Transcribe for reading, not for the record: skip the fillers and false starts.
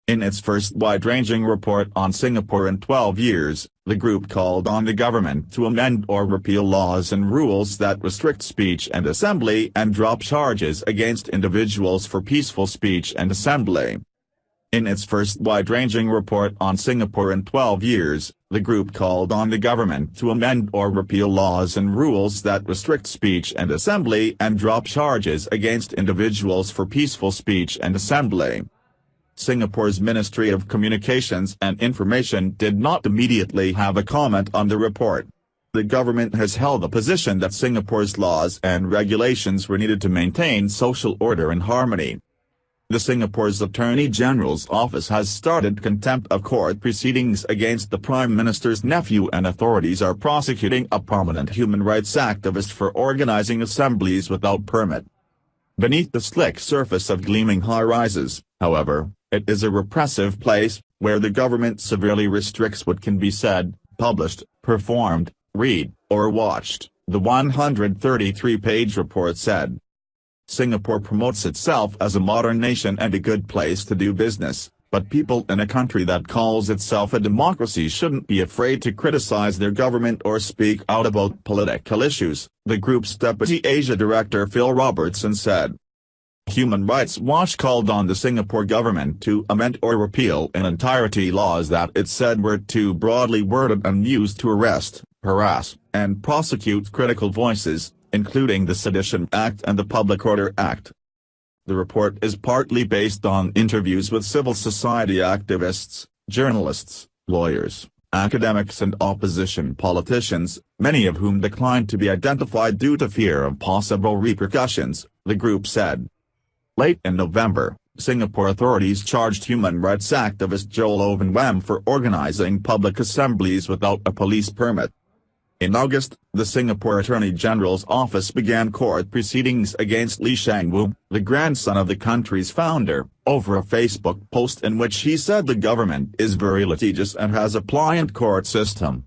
In its first wide-ranging report on Singapore in 12 years, the group called on the government to amend or repeal laws and rules that restrict speech and assembly and drop charges against individuals for peaceful speech and assembly. In its first wide-ranging report on Singapore in 12 years, the group called on the government to amend or repeal laws and rules that restrict speech and assembly and drop charges against individuals for peaceful speech and assembly. Singapore's Ministry of Communications and Information did not immediately have a comment on the report. The government has held the position that Singapore's laws and regulations were needed to maintain social order and harmony. The Singapore's Attorney General's office has started contempt of court proceedings against the Prime Minister's nephew, and authorities are prosecuting a prominent human rights activist for organizing assemblies without permit. Beneath the slick surface of gleaming high-rises, however, it is a repressive place, where the government severely restricts what can be said, published, performed, read, or watched, the 133-page report said. Singapore promotes itself as a modern nation and a good place to do business, but people in a country that calls itself a democracy shouldn't be afraid to criticize their government or speak out about political issues, the group's Deputy Asia Director Phil Robertson said. Human Rights Watch called on the Singapore government to amend or repeal in entirety laws that it said were too broadly worded and used to arrest, harass, and prosecute critical voices, including the Sedition Act and the Public Order Act. The report is partly based on interviews with civil society activists, journalists, lawyers, academics and opposition politicians, many of whom declined to be identified due to fear of possible repercussions, the group said. Late in November, Singapore authorities charged human rights activist Joel Owen Wem for organizing public assemblies without a police permit. In August, the Singapore Attorney General's office began court proceedings against Lee Shang-wu, the grandson of the country's founder, over a Facebook post in which he said the government is very litigious and has a pliant court system.